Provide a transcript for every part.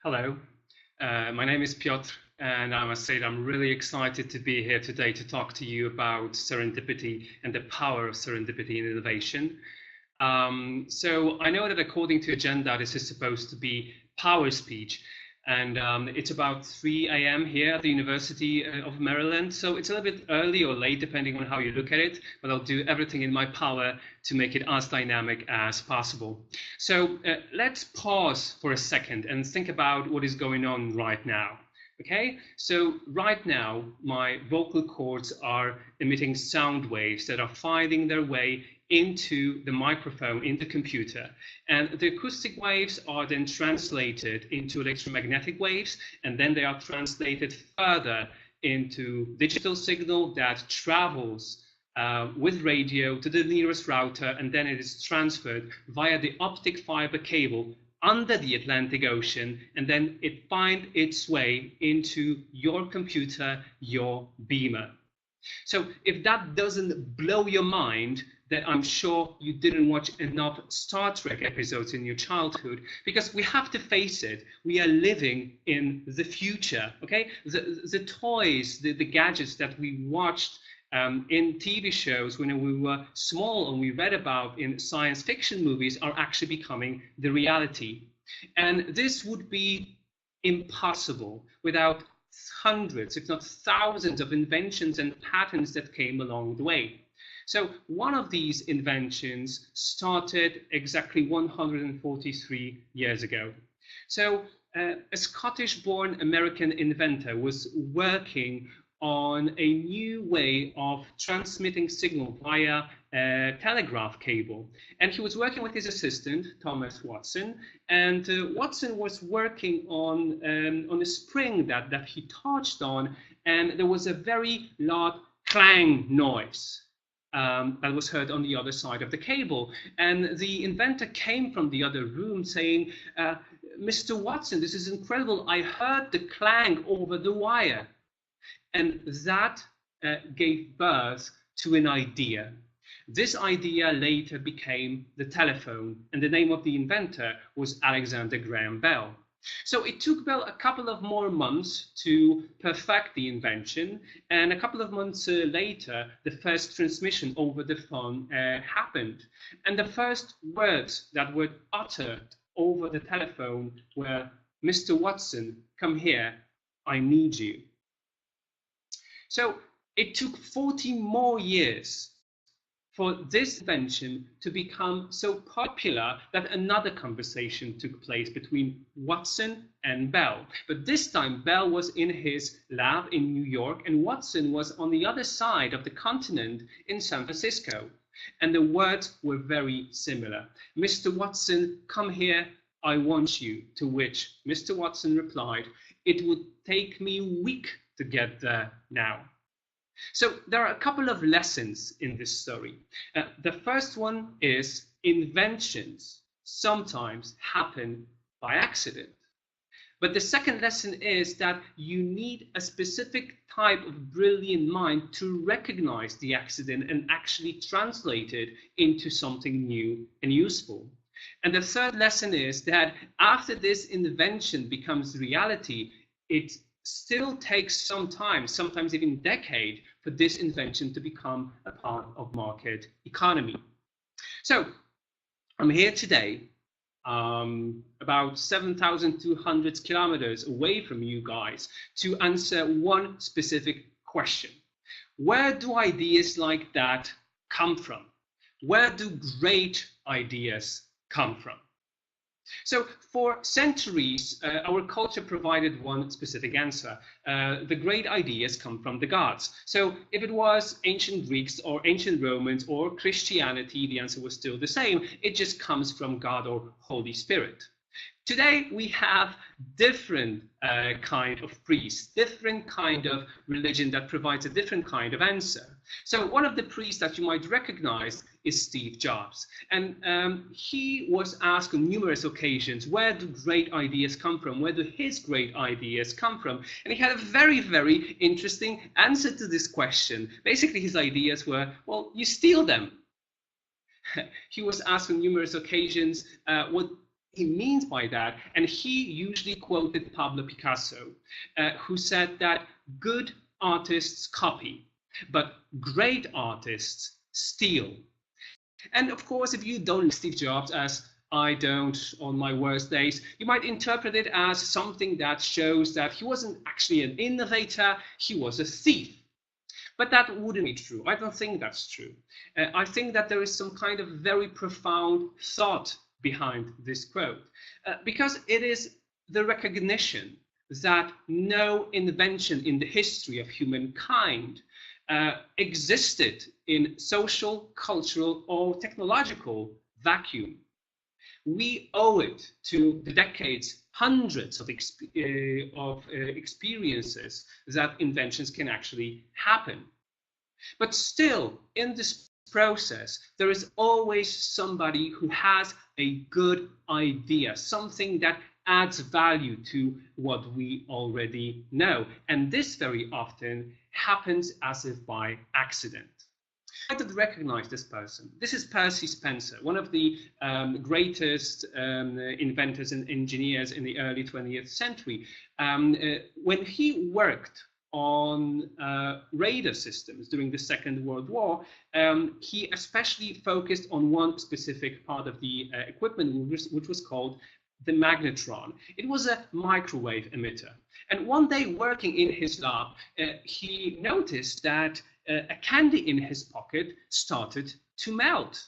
Hello, my name is Piotr, and I must say that I'm really excited to be here today to talk to you about serendipity and the power of serendipity in innovation. So I know that according to agenda, this is supposed to be power speech, and it's about 3 a.m. here at the University of Maryland. So it's a little bit early or late, depending on how you look at it, but I'll do everything in my power to make it as dynamic as possible. So let's pause for a second and think about what is going on right now. Okay, so right now, my vocal cords are emitting sound waves that are finding their way into the microphone, in the computer. And the acoustic waves are then translated into electromagnetic waves, and then they are translated further into digital signal that travels with radio to the nearest router, and then it is transferred via the optic fiber cable under the Atlantic Ocean, and then it finds its way into your computer, your beamer. So if that doesn't blow your mind, then I'm sure you didn't watch enough Star Trek episodes in your childhood, because we have to face it. We are living in the future, okay? The toys, the gadgets that we watched in TV shows when we were small and we read about in science fiction movies are actually becoming the reality. And this would be impossible without hundreds, if not thousands, of inventions and patents that came along the way. So one of these inventions started exactly 143 years ago. So a Scottish-born American inventor was working on a new way of transmitting signal via a telegraph cable. And he was working with his assistant, Thomas Watson, and Watson was working on a spring that he touched on, and there was a very loud clang noise that was heard on the other side of the cable. And the inventor came from the other room saying, Mr. Watson, this is incredible. I heard the clang over the wire. And that gave birth to an idea. This idea later became the telephone, and the name of the inventor was Alexander Graham Bell. So it took Bell a couple of more months to perfect the invention, and a couple of months later, the first transmission over the phone happened. And the first words that were uttered over the telephone were, Mr. Watson, come here, I need you. So it took 40 more years for this invention to become so popular that another conversation took place between Watson and Bell. But this time, Bell was in his lab in New York, and Watson was on the other side of the continent in San Francisco. And the words were very similar. Mr. Watson, come here, I want you. To which Mr. Watson replied, it would take me a week to get there now. So there are a couple of lessons in this story. The first one is inventions sometimes happen by accident. But the second lesson is that you need a specific type of brilliant mind to recognize the accident and actually translate it into something new and useful. And the third lesson is that after this invention becomes reality, it still takes some time, sometimes even decades, for this invention to become a part of market economy. So I'm here today, about 7,200 kilometers away from you guys, to answer one specific question. Where do ideas like that come from? Where do great ideas come from? So for centuries, our culture provided one specific answer. The great ideas come from the gods. So if it was ancient Greeks or ancient Romans or Christianity, the answer was still the same. It just comes from God or Holy Spirit. Today, we have different kind of priests, different kind of religion that provides a different kind of answer. So one of the priests that you might recognize is Steve Jobs. And he was asked on numerous occasions, where do great ideas come from? Where do his great ideas come from? And he had a very, very interesting answer to this question. Basically, his ideas were, well, you steal them. He was asked on numerous occasions what he means by that, and he usually quoted Pablo Picasso, who said that good artists copy, but great artists steal. And of course, if you don't like Steve Jobs, as I don't on my worst days, you might interpret it as something that shows that he wasn't actually an innovator, he was a thief. But that wouldn't be true. I don't think that's true. I think that there is some kind of very profound thought behind this quote, because it is the recognition that no invention in the history of humankind existed in social, cultural, or technological vacuum. We owe it to the decades, hundreds of experiences that inventions can actually happen. But still, in this process, there is always somebody who has a good idea, something that adds value to what we already know. And this very often happens as if by accident. I did recognize this person. This is Percy Spencer, one of the greatest inventors and engineers in the early 20th century. When he worked on radar systems during the Second World War, he especially focused on one specific part of the equipment, which was called the magnetron. It was a microwave emitter. And one day, working in his lab, he noticed that a candy in his pocket started to melt.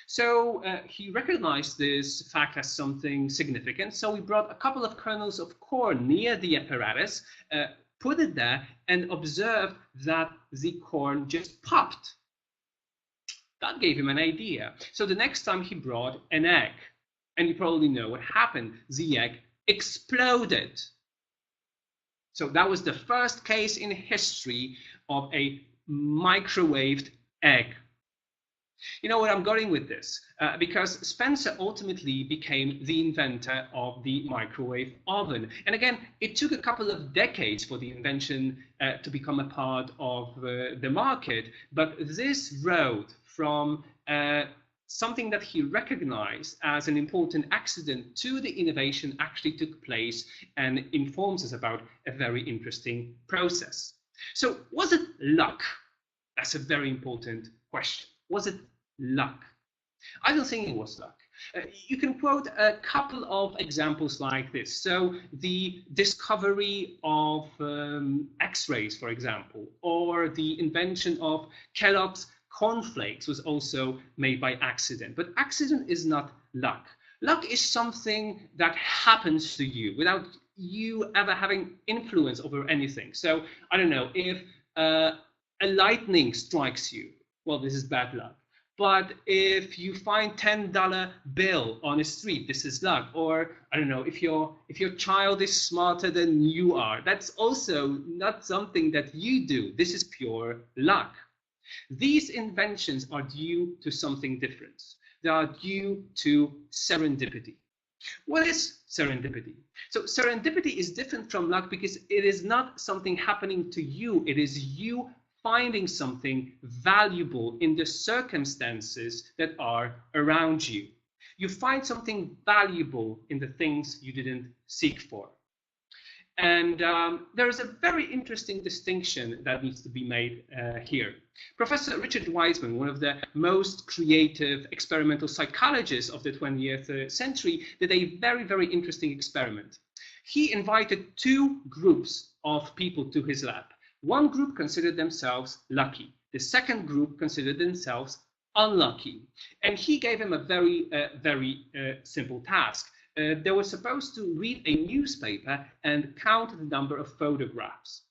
So he recognized this fact as something significant. So he brought a couple of kernels of corn near the apparatus, put it there, and observed that the corn just popped. That gave him an idea. So the next time he brought an egg, and you probably know what happened. The egg exploded. So that was the first case in history of a microwaved egg. You know what I'm going with this? Because Spencer ultimately became the inventor of the microwave oven. And again, it took a couple of decades for the invention to become a part of the market. But this road from something that he recognized as an important accident to the innovation actually took place and informs us about a very interesting process. So was it luck? That's a very important question. Was it luck? I don't think it was luck. You can quote a couple of examples like this. So the discovery of X-rays, for example, or the invention of Kellogg's cornflakes was also made by accident. But accident is not luck. Luck is something that happens to you without you ever having influence over anything. So I don't know, if a lightning strikes you, well, this is bad luck. But if you find $10 bill on a street, this is luck. Or I don't know, if your child is smarter than you are, that's also not something that you do. This is pure luck. These inventions are due to something different. They are due to serendipity. What is serendipity? So serendipity is different from luck because it is not something happening to you. It is you finding something valuable in the circumstances that are around you. You find something valuable in the things you didn't seek for. And there is a very interesting distinction that needs to be made here. Professor Richard Wiseman, one of the most creative experimental psychologists of the 20th century, did a very, very interesting experiment. He invited two groups of people to his lab. One group considered themselves lucky. The second group considered themselves unlucky. And he gave them a very, very simple task. They were supposed to read a newspaper and count the number of photographs.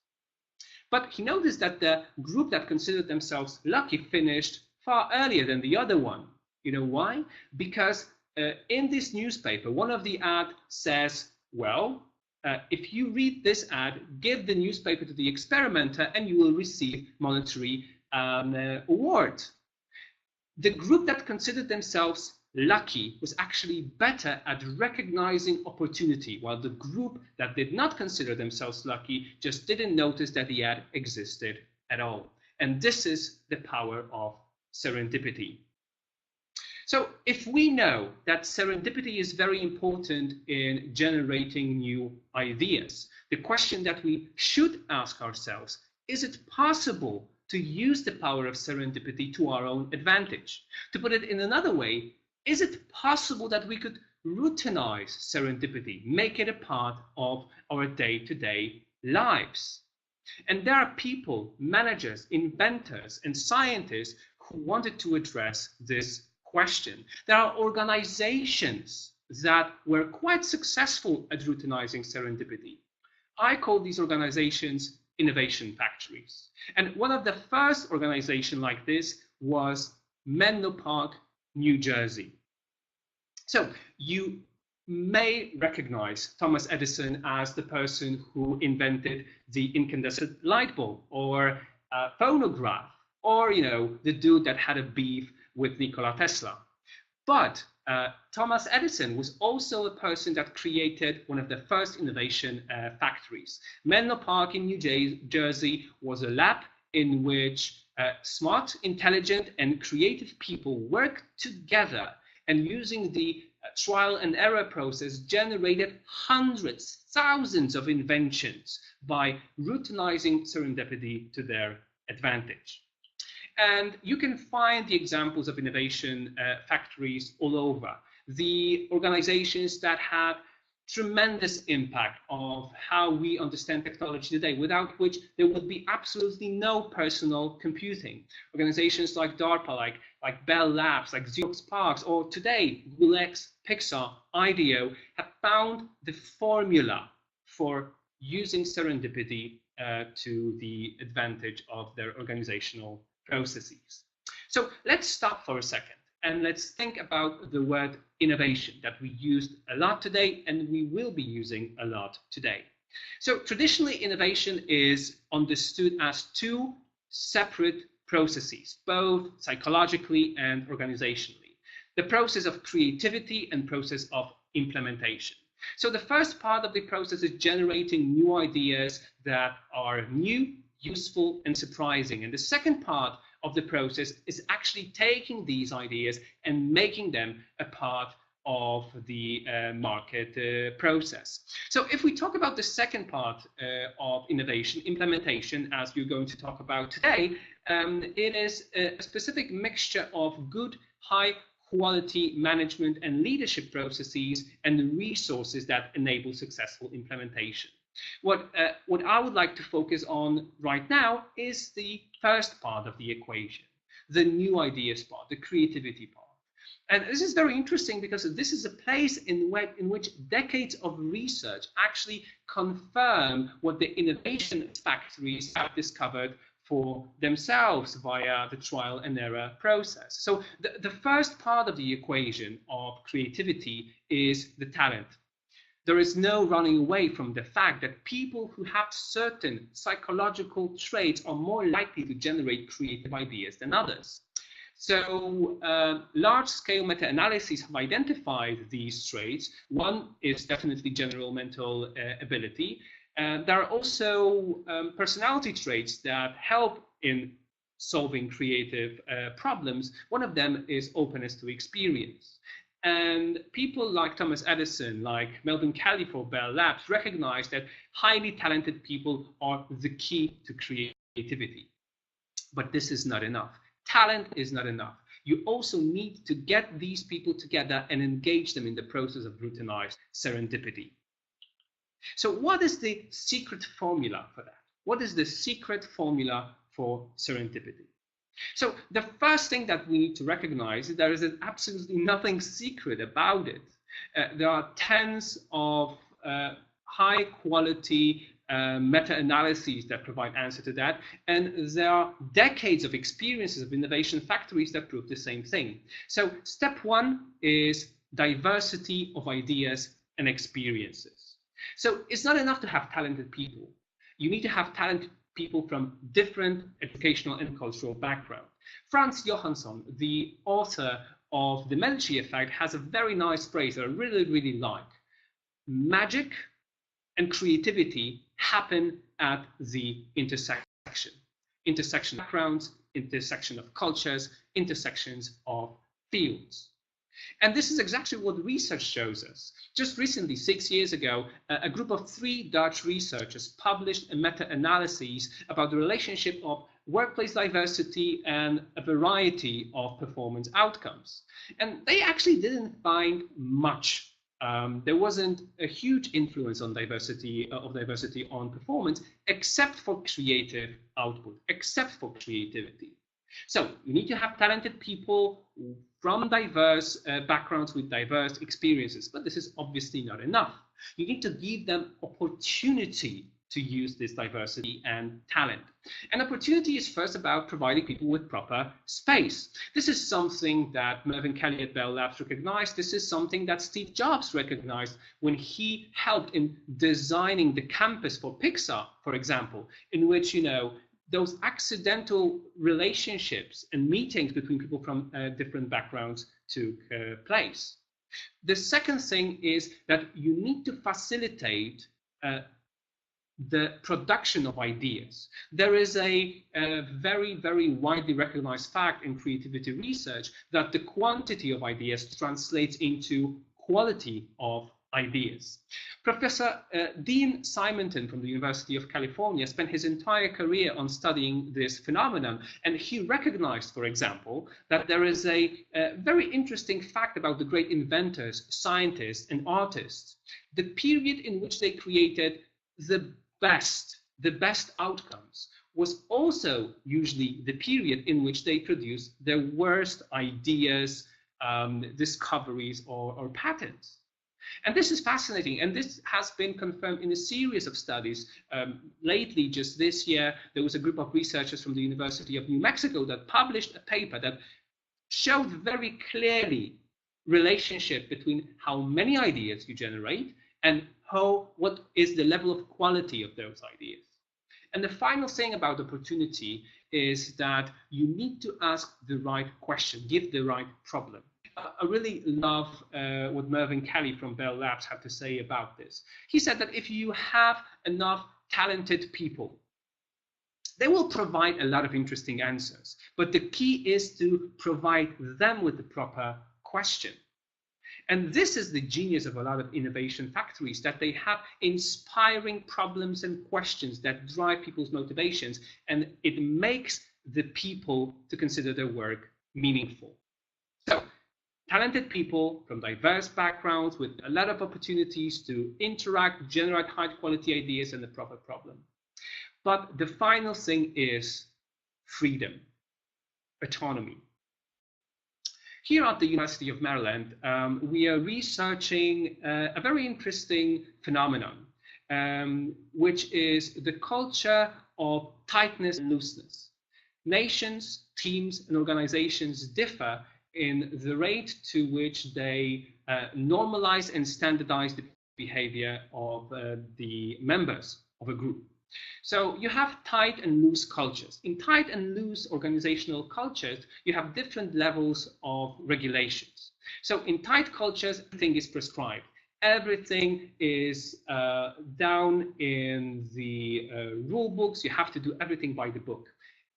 But he noticed that the group that considered themselves lucky finished far earlier than the other one. You know why? Because in this newspaper, one of the ads says, well, if you read this ad, give the newspaper to the experimenter and you will receive monetary award. The group that considered themselves lucky was actually better at recognizing opportunity, while the group that did not consider themselves lucky just didn't notice that the ad existed at all. And this is the power of serendipity. So if we know that serendipity is very important in generating new ideas, the question that we should ask ourselves, is it possible to use the power of serendipity to our own advantage? To put it in another way, is it possible that we could routinize serendipity, make it a part of our day-to-day lives? And there are people, managers, inventors, and scientists who wanted to address this question. There are organizations that were quite successful at routinizing serendipity. I call these organizations innovation factories. And one of the first organizations like this was Menlo Park, New Jersey. So you may recognize Thomas Edison as the person who invented the incandescent light bulb or phonograph, or the dude that had a beef with Nikola Tesla. But Thomas Edison was also a person that created one of the first innovation factories. Menlo Park in New Jersey was a lab in which smart, intelligent, and creative people worked together, and using the trial and error process generated hundreds, thousands of inventions by routinizing serendipity to their advantage. And you can find the examples of innovation factories all over. The organizations that have tremendous impact of how we understand technology today, without which there would be absolutely no personal computing. Organizations like DARPA, like Bell Labs, like Xerox PARCS, or today, Google X, Pixar, IDEO, have found the formula for using serendipity to the advantage of their organizational processes. So let's stop for a second and let's think about the word innovation that we used a lot today and we will be using a lot today. So traditionally, innovation is understood as two separate processes, both psychologically and organizationally. The process of creativity and process of implementation. So the first part of the process is generating new ideas that are new, useful, and surprising. And the second part of the process is actually taking these ideas and making them a part of the market process. So if we talk about the second part of innovation, implementation, as we're going to talk about today, it is a specific mixture of good, high quality management and leadership processes and the resources that enable successful implementation. What I would like to focus on right now is the first part of the equation, the new ideas part, the creativity part. And this is very interesting because this is a place in which decades of research actually confirm what the innovation factories have discovered for themselves via the trial and error process. So the first part of the equation of creativity is the talent. There is no running away from the fact that people who have certain psychological traits are more likely to generate creative ideas than others. So large-scale meta-analyses have identified these traits. One is definitely general mental ability. There are also personality traits that help in solving creative problems. One of them is openness to experience. And people like Thomas Edison, like Melvin Kelly for Bell Labs, recognize that highly talented people are the key to creativity. But this is not enough. Talent is not enough. You also need to get these people together and engage them in the process of routinized serendipity. So what is the secret formula for that? What is the secret formula for serendipity? So the first thing that we need to recognize is there is absolutely nothing secret about it. There are tens of high quality meta-analyses that provide answer to that. And there are decades of experiences of innovation factories that prove the same thing. So step one is diversity of ideas and experiences. So it's not enough to have talented people. You need to have talented people from different educational and cultural backgrounds. Franz Johansson, the author of The Medici Effect, has a very nice phrase that I really, really like. Magic and creativity happen at the intersection. Intersection of backgrounds, intersection of cultures, intersections of fields. And this is exactly what research shows us. Just recently, 6 years ago, a group of 3 Dutch researchers published a meta-analysis about the relationship of workplace diversity and a variety of performance outcomes. And they actually didn't find much. There wasn't a huge influence on diversity on performance, except for creative output, except for creativity. So you need to have talented people from diverse backgrounds with diverse experiences, but this is obviously not enough. You need to give them opportunity to use this diversity and talent. And opportunity is first about providing people with proper space. This is something that Mervyn Kelly at Bell Labs recognized. This is something that Steve Jobs recognized when he helped in designing the campus for Pixar, for example, in which, those accidental relationships and meetings between people from different backgrounds took place. The second thing is that you need to facilitate the production of ideas. There is a very, very widely recognized fact in creativity research that the quantity of ideas translates into quality of ideas. Professor Dean Simonton from the University of California spent his entire career on studying this phenomenon, and he recognized, for example, that there is a very interesting fact about the great inventors, scientists, and artists. The period in which they created the best outcomes was also usually the period in which they produced their worst ideas, discoveries, or patents. And this is fascinating, and this has been confirmed in a series of studies. Lately, just this year, there was a group of researchers from the University of New Mexico that published a paper that showed very clearly relationship between how many ideas you generate and what is the level of quality of those ideas. And the final thing about opportunity is that you need to ask the right question, give the right problem. I really love what Mervyn Kelly from Bell Labs had to say about this. He said that if you have enough talented people, they will provide a lot of interesting answers. But the key is to provide them with the proper question. And this is the genius of a lot of innovation factories, that they have inspiring problems and questions that drive people's motivations, and it makes the people to consider their work meaningful. So, talented people from diverse backgrounds with a lot of opportunities to interact, generate high quality ideas and the proper problem. But the final thing is freedom, autonomy. Here at the University of Maryland, we are researching a very interesting phenomenon, which is the culture of tightness and looseness. Nations, teams, and organizations differ in the rate to which they normalize and standardize the behavior of the members of a group. So you have tight and loose cultures. In tight and loose organizational cultures, you have different levels of regulations. So in tight cultures, everything is prescribed. Everything is down in the rule books. You have to do everything by the book.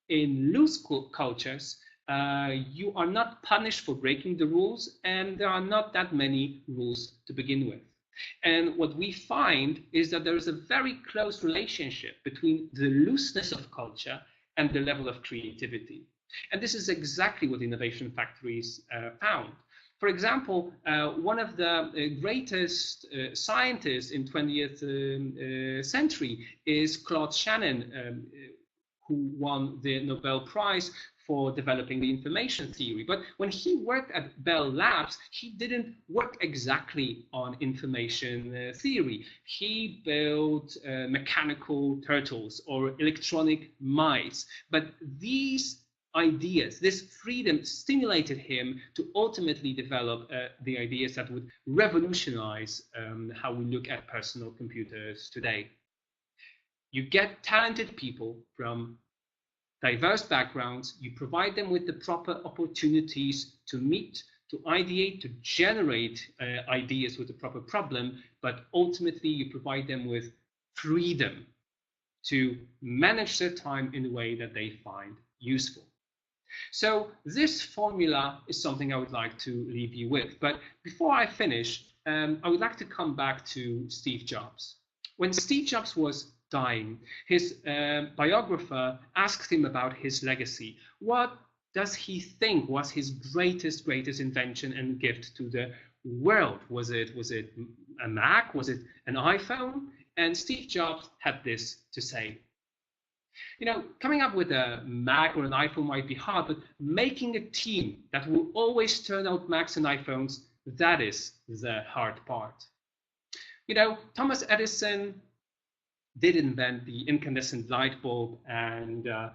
In loose cultures, you are not punished for breaking the rules, and there are not that many rules to begin with. And what we find is that there is a very close relationship between the looseness of culture and the level of creativity. And this is exactly what innovation factories found. For example, one of the greatest scientists in 20th century is Claude Shannon, who won the Nobel Prize for developing the information theory. But when he worked at Bell Labs, he didn't work exactly on information theory. He built mechanical turtles or electronic mice. But these ideas, this freedom stimulated him to ultimately develop the ideas that would revolutionize how we look at personal computers today. You get talented people from diverse backgrounds, you provide them with the proper opportunities to meet, to ideate, to generate ideas with the proper problem, but ultimately you provide them with freedom to manage their time in a way that they find useful. So this formula is something I would like to leave you with. But before I finish, I would like to come back to Steve Jobs. When Steve Jobs was dying, his biographer asked him about his legacy. What does he think was his greatest invention and gift to the world? Was it a Mac? Was it an iPhone? And Steve Jobs had this to say. Coming up with a Mac or an iPhone might be hard, but making a team that will always turn out Macs and iPhones, that is the hard part. Thomas Edison did invent the incandescent light bulb and the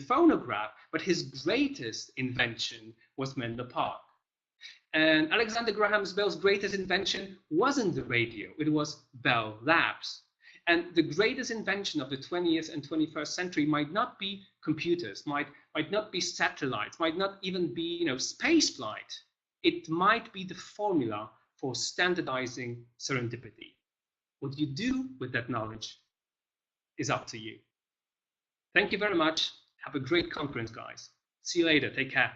phonograph, but his greatest invention was Menlo Park. And Alexander Graham Bell's greatest invention wasn't the radio, it was Bell Labs. And the greatest invention of the 20th and 21st century might not be computers, might not be satellites, might not even be space flight. It might be the formula for standardizing serendipity. What you do with that knowledge is up to you. Thank you very much. Have a great conference, guys. See you later. Take care.